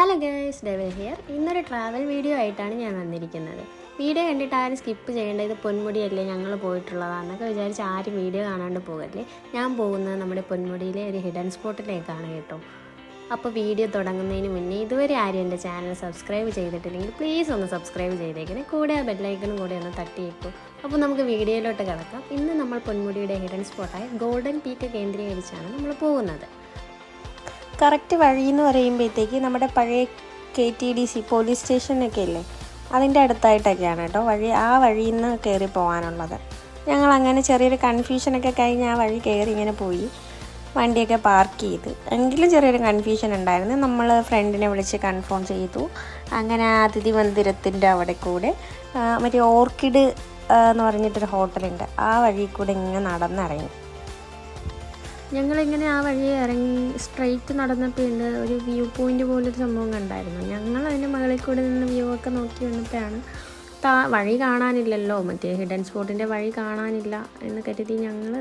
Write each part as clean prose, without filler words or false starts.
Hello guys, devil here. ഇന്നൊരു travel video ആയിട്ടാണ് ഞാൻ വന്നിരിക്കുന്നത്. വീഡിയോ കണ്ടിട്ട് ആരും സ്കിപ്പ് ചെയ്യേണ്ട. ഇത് പൊന്മുടിയല്ലേ, ഞങ്ങൾ പോയിട്ടുള്ളതാണെന്നൊക്കെ വിചാരിച്ച് ആരും വീഡിയോ കാണാണ്ട് പോകല്ലേ. ഞാൻ പോകുന്നത് നമ്മുടെ പൊന്മുടിയിലെ ഒരു ഹിഡൻ സ്പോട്ടിലേക്കാണ് കേട്ടോ. അപ്പോൾ വീഡിയോ തുടങ്ങുന്നതിന് മുന്നേ ഇതുവരെ ആരും എൻ്റെ ചാനൽ സബ്സ്ക്രൈബ് ചെയ്തിട്ടില്ലെങ്കിൽ പ്ലീസ് ഒന്ന് സബ്സ്ക്രൈബ് ചെയ്തേക്കണേ. കൂടെ ആ ബെല്ലൈക്കണും കൂടെ ഒന്ന് തട്ടിയേക്കും. അപ്പോൾ നമുക്ക് വീഡിയോയിലോട്ട് കിടക്കാം. ഇന്ന് നമ്മൾ പൊന്മുടിയുടെ ഹിഡൻ സ്പോട്ടായ ഗോൾഡൻ പീക്ക് കേന്ദ്രീകരിച്ചാണ് നമ്മൾ പോകുന്നത്. കറക്റ്റ് വഴി എന്ന് പറയുമ്പോഴത്തേക്ക് നമ്മുടെ പഴയ KTDC പോലീസ് സ്റ്റേഷനൊക്കെ ഇല്ലേ, അതിൻ്റെ അടുത്തായിട്ടൊക്കെയാണ് കേട്ടോ വഴി. ആ വഴിയിൽ നിന്ന് കയറി പോകാനുള്ളത്. ഞങ്ങളങ്ങനെ ചെറിയൊരു കൺഫ്യൂഷനൊക്കെ കഴിഞ്ഞ് ആ വഴി കയറി ഇങ്ങനെ പോയി വണ്ടിയൊക്കെ പാർക്ക് ചെയ്ത്. എങ്കിലും ചെറിയൊരു കൺഫ്യൂഷൻ ഉണ്ടായിരുന്നു. നമ്മൾ ഫ്രണ്ടിനെ വിളിച്ച് കൺഫേം ചെയ്തു. അങ്ങനെ അതിഥി മന്ദിരത്തിൻ്റെ അവിടെ കൂടെ മറ്റേ ഓർക്കിഡ് എന്ന് പറഞ്ഞിട്ടൊരു ഹോട്ടലുണ്ട്, ആ വഴി കൂടെ ഇങ്ങനെ നടന്നിറങ്ങി. ഞങ്ങളിങ്ങനെ ആ വഴി ഇറങ്ങി സ്ട്രെയിറ്റ് നടന്നപ്പോൾ ഉണ്ട് ഒരു വ്യൂ പോയിൻ്റ് പോലൊരു സംഭവം കണ്ടായിരുന്നു. ഞങ്ങൾ അതിൻ്റെ മുകളിൽ കൂടെ നിന്ന് വ്യൂ ഒക്കെ നോക്കി വന്നപ്പോഴാണ് വഴി കാണാനില്ലല്ലോ, മറ്റേ ഹിഡൻ സ്പോട്ടിൻ്റെ വഴി കാണാനില്ല എന്ന് കരുതി ഞങ്ങൾ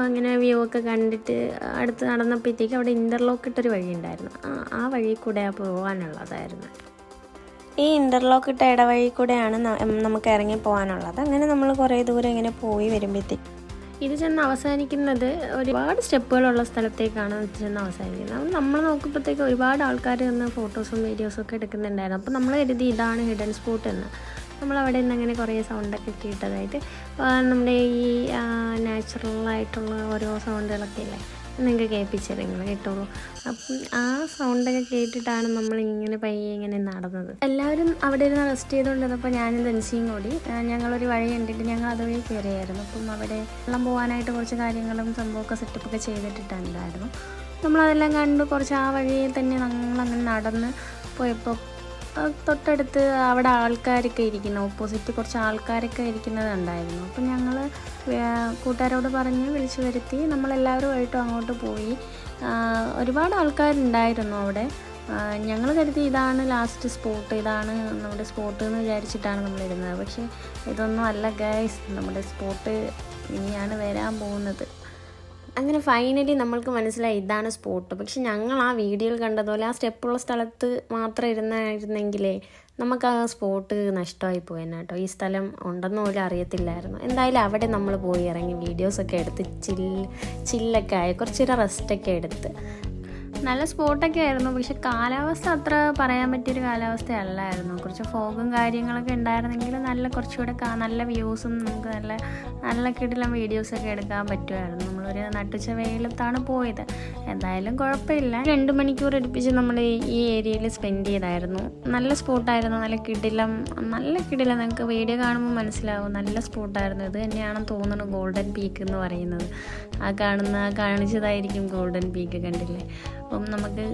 അങ്ങനെ വ്യൂ ഒക്കെ കണ്ടിട്ട് അടുത്ത് നടന്നപ്പോഴത്തേക്ക് അവിടെ ഇൻ്റർലോക്ക് ഇട്ടൊരു വഴി ഉണ്ടായിരുന്നു. ആ വഴി കൂടെ പോകാനുള്ളതായിരുന്നു. ഈ ഇൻ്റർലോക്ക് ഇട്ട ഇടവഴി കൂടെയാണ് നമുക്ക് ഇറങ്ങി പോകാനുള്ളത്. അങ്ങനെ നമ്മൾ കുറേ ദൂരം ഇങ്ങനെ പോയി വരുമ്പോഴത്തേക്ക് ഇത് ചെന്ന് അവസാനിക്കുന്നത് ഒരുപാട് സ്റ്റെപ്പുകളുള്ള സ്ഥലത്തേക്കാണ് ചെന്ന് അവസാനിക്കുന്നത്. അപ്പോൾ നമ്മൾ നോക്കുമ്പോഴത്തേക്ക് ഒരുപാട് ആൾക്കാർ വന്ന് ഫോട്ടോസും വീഡിയോസും ഒക്കെ എടുക്കുന്നുണ്ടായിരുന്നു. അപ്പോൾ നമ്മൾ കരുതി ഇതാണ് ഹിഡൻ സ്പോട്ട് എന്ന്. നമ്മളവിടെ നിന്ന് അങ്ങനെ കുറേ സൗണ്ടൊക്കെ കേട്ടതായിട്ട് നമ്മുടെ ഈ നാച്ചുറലായിട്ടുള്ള ഓരോ സൗണ്ടുകളൊക്കെ ഇല്ലേ, നിങ്ങൾക്ക് കേൾപ്പിച്ചത് നിങ്ങൾ കേട്ടോളൂ. അപ്പം ആ സൗണ്ടൊക്കെ കേട്ടിട്ടാണ് നമ്മളിങ്ങനെ പയ്യെ ഇങ്ങനെ നടന്നത്. എല്ലാവരും അവിടെ ഇരുന്ന് റെസ്റ്റ് ചെയ്തുകൊണ്ടിരുന്നപ്പോൾ ഞാനും ദൻസിയും കൂടി ഞങ്ങളൊരു വഴി കണ്ടിട്ട് ഞങ്ങൾ അതുവഴി കയറിയായിരുന്നു. അപ്പം അവിടെ വെള്ളം പോകാനായിട്ട് കുറച്ച് കാര്യങ്ങളും സംഭവമൊക്കെ സെറ്റപ്പൊക്കെ ചെയ്തിട്ടുണ്ടായിരുന്നു. നമ്മളതെല്ലാം കണ്ടു. കുറച്ച് ആ വഴിയിൽ തന്നെ ഞങ്ങളങ്ങനെ നടന്ന് പോയപ്പോൾ തൊട്ടടുത്ത് അവിടെ ആൾക്കാരൊക്കെ ഇരിക്കുന്നു, ഓപ്പോസിറ്റ് കുറച്ച് ആൾക്കാരൊക്കെ ഇരിക്കുന്നത് ഉണ്ടായിരുന്നു. അപ്പം ഞങ്ങൾ കൂട്ടുകാരോട് പറഞ്ഞ് വിളിച്ചു വരുത്തി നമ്മളെല്ലാവരുമായിട്ടും അങ്ങോട്ട് പോയി. ഒരുപാട് ആൾക്കാരുണ്ടായിരുന്നു അവിടെ. ഞങ്ങൾ കരുതി ഇതാണ് ലാസ്റ്റ് സ്പോട്ട്, ഇതാണ് നമ്മുടെ സ്പോട്ട് എന്ന് വിചാരിച്ചിട്ടാണ് നമ്മളിരുന്നത്. പക്ഷേ ഇതൊന്നും അല്ല ഗൈസ്, നമ്മുടെ സ്പോട്ട് ഇനിയാണ് വരാൻ പോകുന്നത്. അങ്ങനെ ഫൈനലി നമ്മൾക്ക് മനസ്സിലായി ഇതാണ് സ്പോട്ട്. പക്ഷെ ഞങ്ങൾ ആ വീഡിയോയിൽ കണ്ടതുപോലെ ആ സ്റ്റെപ്പുള്ള സ്ഥലത്ത് മാത്രം ഇരുന്നായിരുന്നെങ്കിലേ നമുക്ക് ആ സ്പോട്ട് നഷ്ടമായി പോയെന്നെ കേട്ടോ. ഈ സ്ഥലം ഉണ്ടെന്ന് പോലും അറിയത്തില്ലായിരുന്നു. എന്തായാലും അവിടെ നമ്മൾ പോയി ഇറങ്ങി വീഡിയോസൊക്കെ എടുത്ത് ചില്ലൊക്കെ ആയി കുറച്ച് നേരം റെസ്റ്റൊക്കെ എടുത്ത് നല്ല സ്പോട്ടൊക്കെ ആയിരുന്നു. പക്ഷെ കാലാവസ്ഥ അത്ര പറയാൻ പറ്റിയൊരു കാലാവസ്ഥ അല്ലായിരുന്നു. കുറച്ച് ഫോഗും കാര്യങ്ങളൊക്കെ ഉണ്ടായിരുന്നെങ്കിൽ കുറച്ചുകൂടെ നല്ല വ്യൂസും നമുക്ക് നല്ല കിടിലം വീഡിയോസൊക്കെ എടുക്കാൻ പറ്റുമായിരുന്നു. നമ്മളൊരു നട്ടുച്ച വെയിലത്താണ് പോയത്. എന്തായാലും കുഴപ്പമില്ല. 2 മണിക്കൂർ അടുപ്പിച്ച് നമ്മൾ ഈ ഏരിയയിൽ സ്പെൻഡ് ചെയ്തായിരുന്നു. നല്ല സ്പോട്ടായിരുന്നു, നല്ല കിടിലം. നിങ്ങൾക്ക് വീഡിയോ കാണുമ്പോൾ മനസ്സിലാവും നല്ല സ്പോട്ടായിരുന്നു. ഇത് തന്നെയാണെന്ന് തോന്നുന്നു ഗോൾഡൻ പീക്ക് എന്ന് പറയുന്നത്. കാണിച്ചതായിരിക്കും ഗോൾഡൻ പീക്ക്, കണ്ടില്ലേ? അപ്പം നമുക്ക്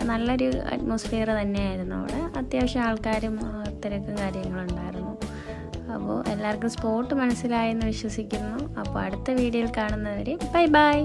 നല്ലൊരു അറ്റ്മോസ്ഫിയർ തന്നെയായിരുന്നു അവിടെ. അത്യാവശ്യം ആൾക്കാരും തിരക്കും കാര്യങ്ങളുണ്ടായിരുന്നു. അപ്പോൾ എല്ലാവർക്കും സ്പോട്ട് മനസ്സിലായെന്ന് വിശ്വസിക്കുന്നു. അപ്പോൾ അടുത്ത വീഡിയോയിൽ കാണുന്നവരെ ബൈ ബൈ.